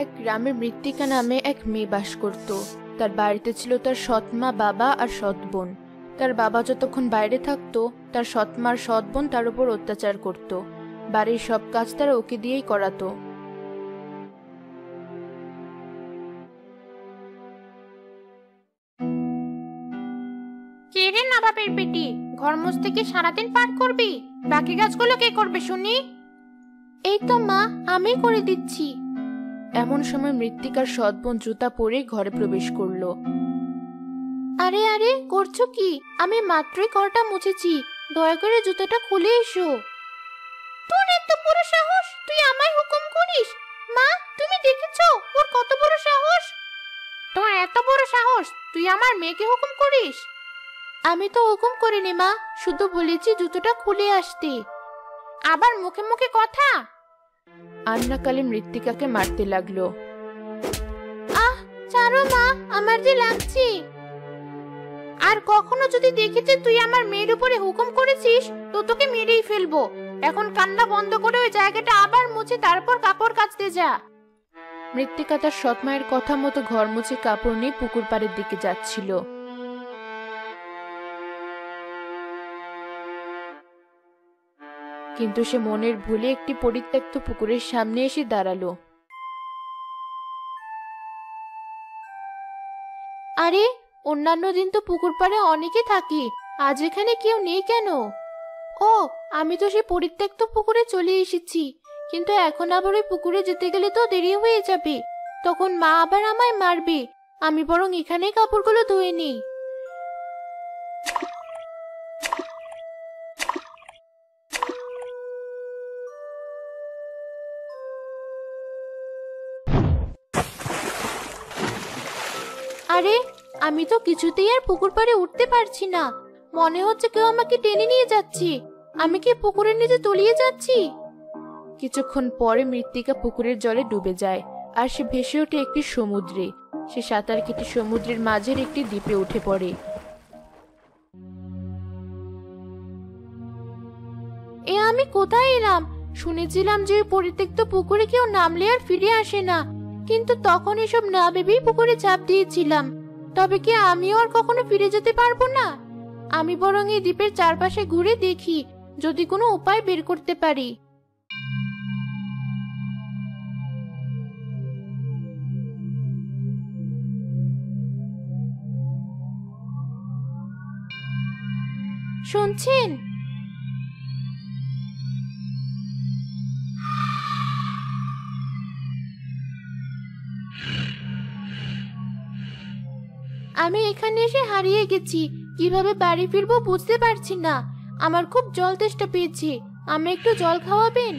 এক গ্রামে মৃত্তিকা নামে এক মেয়ে বাস করত। তার বাড়িতে ছিল তার সৎ মা, বাবা আর সৎ বোন। তার বাবা যতক্ষণ বাইরে থাকতো, তার সৎ মা আর সৎ বোন তার উপর অত্যাচার করত। বাড়ির সব কাজ তারা ওকে দিয়েই করাতো। কে রে নবাবের বেটি, ঘর মুছতে কি সারাদিন পার করবি? বাকি কাজগুলো কে করবে শুনি? এই তো মা, আমি করে দিচ্ছি। এমন সময় মৃত্তিকার সৎ বোন জুতা পরে ঘরে প্রবেশ করলো। আরে আরে, করছো কি? আমি মাত্রই ঘরটা মুছেছি, দয়া করে জুতাটা খুলে এসো। তোর এত বড় সাহস, তুই আমায় হুকুম করিস? মা, তুমি দেখেছো ওর কত বড় সাহস? তোর এত বড় সাহস, তুই আমার মেয়েকে হুকুম করিস? আমি তো হুকুম করিনি মা, শুধু বলেছি জুতোটা খুলে আসতে। আবার মুখে মুখে কথা। আন্নাকালী মৃত্তিকাকে মারতে লাগলো। আহ, ছাড়ো মা, আমার যে লাগছে। আর কখনো যদি দেখেছি তুই আমার মেয়ের উপরে হুকুম করেছিস, তো তোকে মেরেই ফেলবো। এখন কান্না বন্ধ করে ওই জায়গাটা আবার মুছে তারপর কাপড় কাচতে যা। মৃত্তিকা তার সৎ মায়ের কথা মতো ঘর মুছে কাপড় নিয়ে পুকুর পাড়ের দিকে যাচ্ছিল। কিন্তু সে মনের ভুলে একটি পরিত্যক্ত পুকুরের সামনে এসে দাঁড়ালো। আরে, অন্যান্য দিন তো পুকুর পাড়ে অনেকে থাকে, আজ এখানে কেউ নেই কেন? ও, আমি তো সেই পরিত্যক্ত পুকুরে চলে এসেছি, কিন্তু এখন আবার ওই পুকুরে যেতে গেলে তো দেরি হয়ে যাবে। তখন মা আবার আমায় মারবে। আমি বরং এখানেই কাপড়গুলো ধুয়ে নিই। আরে, আমি তো কিছুতেই আর পুকুর পাড়ে উঠতে পারছি না। মনে হচ্ছে কেউ আমাকে টেনে নিয়ে যাচ্ছে। আমি কি পুকুরের নিচে তলিয়ে যাচ্ছি? কিছুক্ষণ পরে মৃত্তিকা পুকুরের জলে ডুবে যায়, আর সে ভেসে ওঠে একটি সমুদ্রে। সে সাঁতার কেটে সমুদ্রের মাঝের একটি দ্বীপে উঠে পড়ে। এ আমি কোথায় এলাম? শুনেছিলাম যে ওই পরিত্যক্ত পুকুরে কেউ নামলে আর ফিরে আসে না, কিন্তু তখন এসব না ভেবেই পুকুরে ঝাঁপ দিয়েছিলাম। তবে কি আমিও আর কখনো ফিরে যেতে পারবো না? আমি বরং এই দ্বীপের চারপাশে ঘুরে দেখি, যদি কোনো উপায় বের করতে পারি। শুনছেন? আমি এখানে এসে হারিয়ে গেছি, কিভাবে বাড়ি ফিরবো বুঝতে পারছি না। আমার খুব জল তেষ্টা পেয়েছে, আমি একটু জল খাওয়াবেন?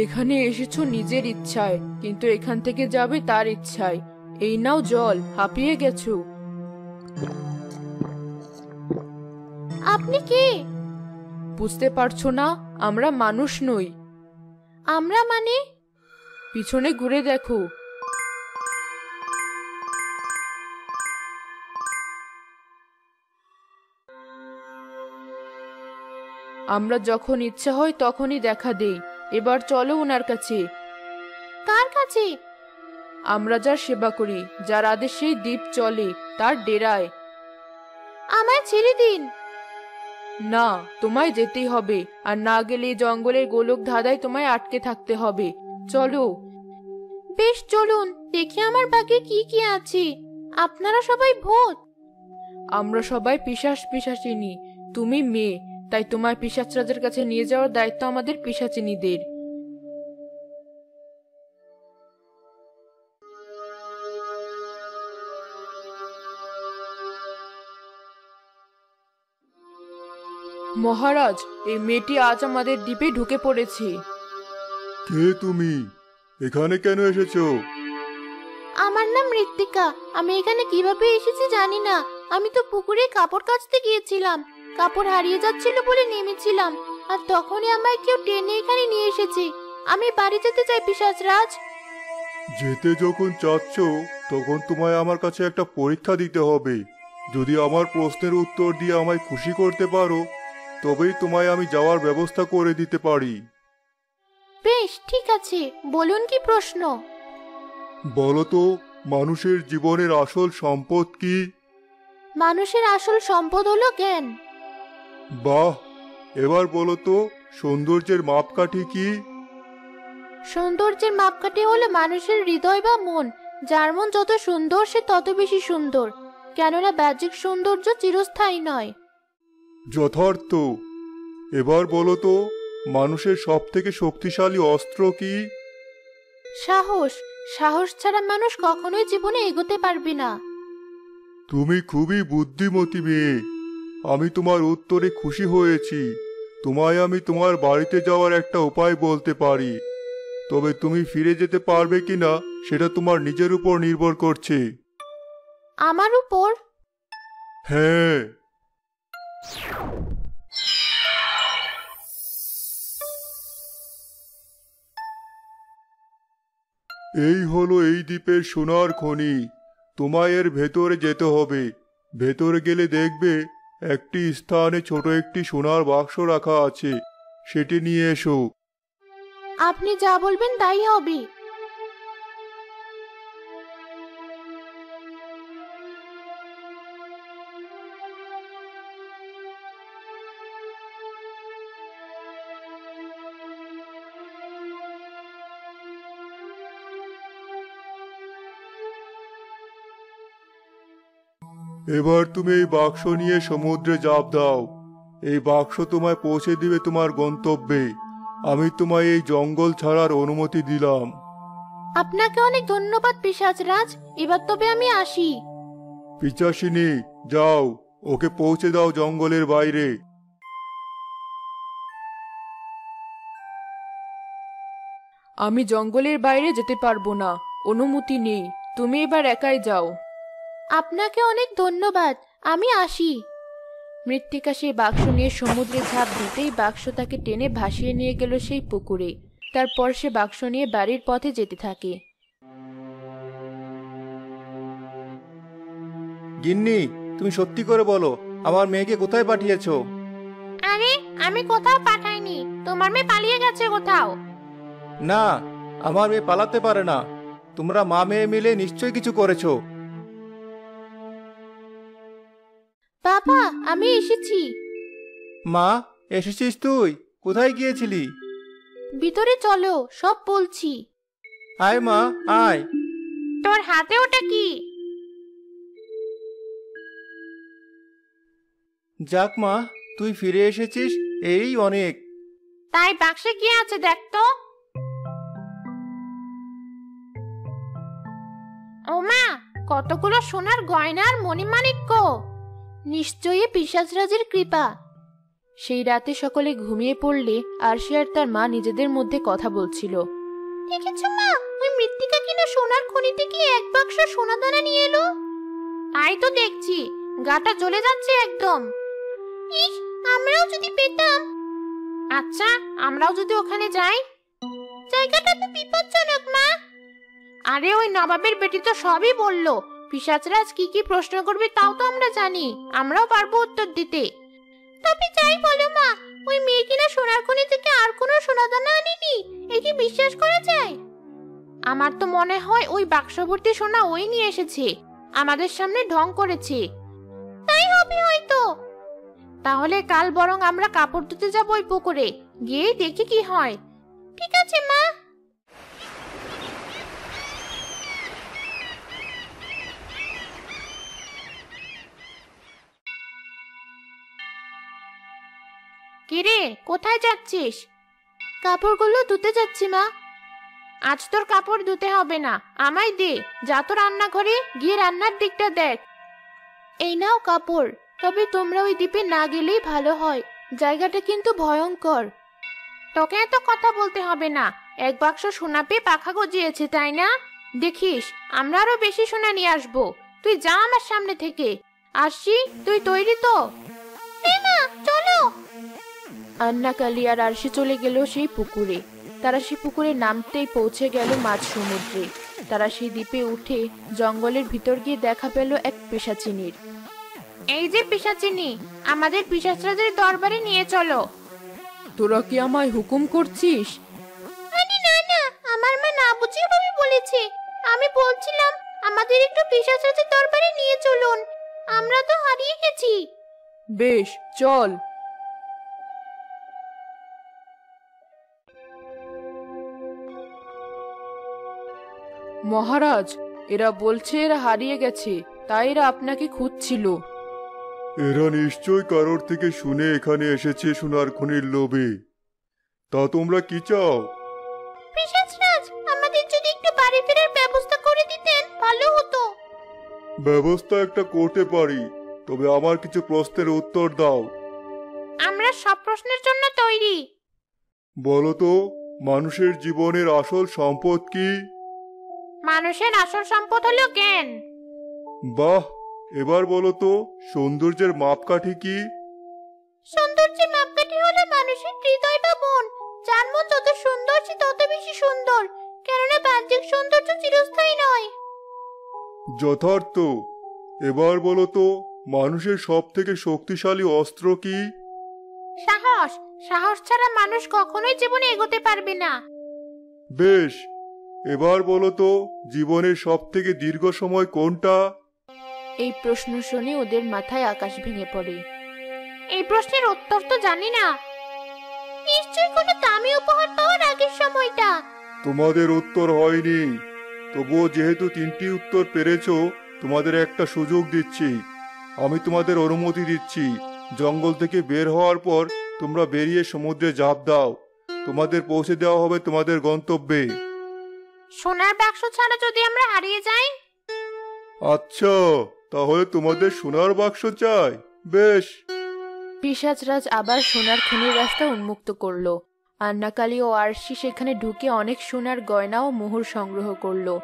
এখানে এসেছো নিজের ইচ্ছায়, কিন্তু এখান থেকে যাবে তার ইচ্ছায়। এই নাও জল, হাঁপিয়ে গেছো। আপনি কে? বুঝতে পারছো না? আমরা মানুষ নই। আমরা মানে? পিছনে ঘুরে দেখো। আমরা যখন ইচ্ছা হয় তখনই দেখা দেই। এবার চলো ওনার কাছে। কার কাছে? আমরা যার সেবা করি, যার আদেশেই দ্বীপ চলে, তার ডেরায়। আমায় ছেড়ে দিন। না, তোমায় যেতেই হবে, আর না গেলে জঙ্গলের গোলক ধাঁধায় তোমায় আটকে থাকতে হবে। চলো। বেশ, চলুন, দেখি আমার ভাগ্যে কি কি আছে। আপনারা সবাই ভূত? আমরা সবাই পিশাচ পিশাচিনী। তুমি মেয়ে, তাই তোমায় পিশাচ রাজার কাছে নিয়ে যাওয়ার দায়িত্ব আমাদের পিশাচিনীদের। মহারাজ, এই মেয়েটি আজ আমাদের দ্বীপে ঢুকে পড়েছে। কে তুমি? এখানে কেন এসেছো? আমার নাম ঋত্বিকা। আমি এখানে কিভাবে এসেছি জানি না। আমি তো পুকুরে কাপড় কাচতে গিয়েছিলাম, কাপড় হারিয়ে যাচ্ছিল বলে নেমেছিলাম, আর তখনই আমায় কেউ টেনে এখানে নিয়ে এসেছে। আমি বাড়ি যেতে চাই পিশাচরাজ। যেতে যখন চাচ্ছ তখন তোমায় আমার কাছে একটা পরীক্ষা দিতে হবে। যদি আমার প্রশ্নের উত্তর দিয়ে আমায় খুশি করতে পারো তবেই তোমায় আমি যাওয়ার ব্যবস্থা করে দিতে পারি। বেশ, ঠিক আছে, বলুন কি প্রশ্ন? বলো তো, মানুষের জীবনের আসল সম্পদ কি? মানুষের আসল সম্পদ হলো জ্ঞান। বাহ, এবার বলো তো, সৌন্দর্যের মাপকাঠি কি? সৌন্দর্যের মাপকাঠি হলো মানুষের হৃদয় বা মন। যার মন যত সুন্দর সে তত বেশি সুন্দর, কেননা বাহ্যিক সৌন্দর্য চিরস্থায়ী নয়। যথার্থ। এবার বলো তো, মানুষের সবথেকে শক্তিশালী অস্ত্র কি? সাহস। সাহস ছাড়া মানুষ কখনোই জীবনে এগোতে পারবে না। তুমি খুবই বুদ্ধিমতী মেয়ে। আমি তোমার উত্তরে খুশি হয়েছি। তোমায় আমি তোমার বাড়িতে যাওয়ার একটা উপায় বলতে পারি, তবে তুমি ফিরে যেতে পারবে কিনা সেটা তোমার নিজের উপর নির্ভর করছে। আমার উপর? হ্যাঁ। এই হলো এই দ্বীপের সোনার খনি। তোমায় এর ভেতরে যেতে হবে। ভেতরে গেলে দেখবে একটি স্থানে ছোট একটি সোনার বাক্স রাখা আছে, সেটি নিয়ে এসো। আপনি যা বলবেন তাই হবে। এবার তুমি এই বাক্স নিয়ে সমুদ্রে ঝাঁপ দাও। এই বাক্স তোমায় পৌঁছে দিবে তোমার গন্তব্যে। আমি তোমায় এই জঙ্গল ছাড়ার অনুমতি দিলাম। আপনাকে অনেক ধন্যবাদ পিশাচরাজ। এবার তবে আমি আসি। পিচাসিনী, যাও, ওকে পৌঁছে দাও জঙ্গলের বাইরে। আমি জঙ্গলের বাইরে যেতে পারবো না, অনুমতি নেই। তুমি এবার একাই যাও। আপনাকে অনেক ধন্যবাদ, আমি আসি। মৃত্তিকা সেই বাক্স নিয়ে সমুদ্রে ঝাঁপ দিতেই বাক্স তাকে টেনে ভাসিয়ে নিয়ে গেল সেই পুকুরে। তারপর সে বাক্স নিয়ে বাড়ির পথে যেতে থাকে। গিন্নি, তুমি সত্যি করে বলো, আমার মেয়েকে কোথায় পাঠিয়েছো? আরে, আমি কোথাও পাঠাইনি। তোমার মেয়ে পালিয়ে গেছে কোথাও। না, আমার মেয়ে পালাতে পারে না। তোমরা মা মেয়ে মিলে নিশ্চয়ই কিছু করেছো। বাবা, আমি এসেছি। মা, এসেছিস তুই? কোথায় গিয়েছিলি? ভিতরে চলো, সব বলছি। আয় মা, আয়। তোর হাতে ওটা কি? যাক মা, তুই ফিরে এসেছিস, এই অনেক। তাই বাক্সে কি আছে দেখ তো। ও মা, কতগুলো সোনার গয়না আর মণিমাণিক্য। নিশ্চয়ই পিশাচরাজের কৃপা। সেই রাতে সকলে ঘুমিয়ে পড়লে আরশি আর তার মা নিজেদের মধ্যে কথা বলছিল। দেখেছো মা, ওই মৃত্তিকা কিনা সোনার খনি থেকে এক বাক্স সোনা দানা নিয়ে এলো। তাই তো দেখছি, গাটা জ্বলে যাচ্ছে একদম। ইস, আমরাও যদি পেতাম। আচ্ছা, আমরাও যদি ওখানে যাই। জায়গাটা তো বিপজ্জনক মা। আরে, ওই নবাবের বেটি তো সবই বললো। পিশাচরাজ কি কি প্রশ্ন করবে তাও তো আমরা জানি। আমরাও পারবো উত্তর দিতে। তবে যাই বলো মা, ওই মেয়ে কিনা সোনার খনি থেকে আর কোনো সোনা দানা আনেনি। এ কি বিশ্বাস করা যায়? আমার তো মনে হয় ওই বাক্স ভর্তি সোনা ওই নিয়ে এসেছে, আমাদের সামনে ঢং করেছে। তাই হবে হয়তো। তাহলে কাল বরং আমরা কাপড় ধুতে যাবো ওই পুকুরে, গিয়ে দেখি কি হয়। ঠিক আছে মা। কিরে, কোথায় যাচ্ছিস? কাপড়গুলো ধুতে যাচ্ছি মা। আজ তোর কাপড় ধুতে হবে না, আমায় দে। যা তো রান্নাঘরে গিয়ে রান্নার দিকটা দেখ। এই নাও কাপড়। তবে তোমরা ওই দ্বীপে না গেলেই ভালো হয়। জায়গাটা কিন্তু ভয়ঙ্কর। তোকে এত কথা বলতে হবে না। এক বাক্স সোনা পেয়ে পাখা গজিয়েছে, তাই না? দেখিস, আমরা আরো বেশি সোনা নিয়ে আসবো। তুই যা আমার সামনে থেকে। আসছি, তুই তৈরি তো? হ্যাঁ মা, চলো। আন্নাকালি আর আরশি চলে গেল সেই পুকুরে। তারা সেই পুকুরে নামতেই পৌঁছে গেল মাঝ সমুদ্রে। তারা সেই দ্বীপে উঠে জঙ্গলের ভিতর গিয়ে দেখা পেল এক পিশাচিনীর। এই যে পিশাচিনী, আমাদের পিশাচরাদের দরবারে নিয়ে চলো। তোরা কি আমায় হুকুম করছিস? আরে না না, আমার মা না বুঝিয়ে ভাবে বলেছে। আমি বলছিলাম আমাদের একটু পিশাচরাদের দরবারে নিয়ে চলুন, আমরা তো হারিয়ে গেছি। বেশ, চল। মহারাজ, এরা বলছে এরা হারিয়ে গেছে, তাই এরা আপনাকে খুঁজছিল। এরা নিশ্চয় কারোর থেকে শুনে এখানে এসেছে সোনার খনির লোভে। তা তোমরা কি চাও? পিশাচরাজ, আমাদের যদি একটু বাড়ি ফেরার ব্যবস্থা করে দিতেন ভালো হতো। ব্যবস্থা একটা করতে পারি, তবে আমার কিছু প্রশ্নের উত্তর দাও। আমরা সব প্রশ্নের জন্য তৈরি। বলো তো, মানুষের জীবনের আসল সম্পদ কি? মানুষের আসল সম্পদ হলো জ্ঞান। বাহ, এবার বলো তো, সৌন্দর্যের মাপকাঠি কি? সৌন্দর্যের মাপকাঠি হলো মানুষের হৃদয় বা মন। যার মন যত সুন্দর সে তত বেশি সুন্দর, কেননা বাহ্যিক সৌন্দর্য চিরস্থায়ী নয়। যথার্থ। এবার বলো তো, মানুষের সব থেকে শক্তিশালী অস্ত্র কি? সাহস। সাহস ছাড়া মানুষ কখনোই জীবনে এগোতে পারবে না। বেশ, এবার বলো তো, জীবনের সব থেকে দীর্ঘ সময় কোনটা? এই প্রশ্ন শুনে ওদের মাথায় আকাশ ভেঙে পড়ে। এই প্রশ্নের উত্তর তো জানি না। নিশ্চয়ই কোনো দামি উপহার পাওয়ার আগের সময়টা। তোমাদের উত্তর হয়নি। তবুও যেহেতু 3টি উত্তর পেরেছো, তোমাদের একটা সুযোগ দিচ্ছি। আমি তোমাদের অনুমতি দিচ্ছি, জঙ্গল থেকে বের হওয়ার পর তোমরা বেরিয়ে সমুদ্রে ঝাঁপ দাও। তোমাদের পৌঁছে দেওয়া হবে তোমাদের গন্তব্যে। সোনার বাক্স ছাড়া যদি আমরা হারিয়ে যাই? আচ্ছা, তাহলে তোমাদের সোনার বাক্স চাই। বেশ। পিশাচরাজ আবার সোনার খনির রাস্তা উন্মুক্ত করলো। আন্নাকালি ও আরশি সেখানে ঢুকে অনেক সোনার গয়না ও মোহর সংগ্রহ করলো।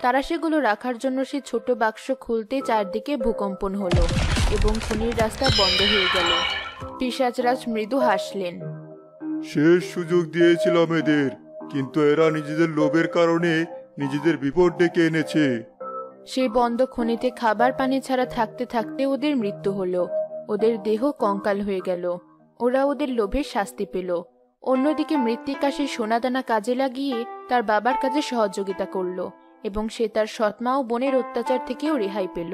তারা সেগুলো রাখার জন্য সেই ছোট বাক্স খুলতে চারদিকে ভূকম্পন হলো এবং খনির রাস্তা বন্ধ হয়ে গেল। পিশাচরাজ মৃদু হাসলেন। শেষ সুযোগ দিয়েছিলাম এদের, কিন্তু এরা নিজেদের লোভের কারণে নিজেদের বিপদ ডেকে এনেছে। সেই বন্ধ খনিতে খাবার পানি ছাড়া থাকতে থাকতে ওদের মৃত্যু হলো। ওদের দেহ কঙ্কাল হয়ে গেল। ওরা ওদের লোভের শাস্তি পেল। অন্যদিকে মৃত্তিকা সেই সোনাদানা কাজে লাগিয়ে তার বাবার কাজে সহযোগিতা করলো এবং সে তার সৎমা ও বোনের অত্যাচার থেকেও রেহাই পেল।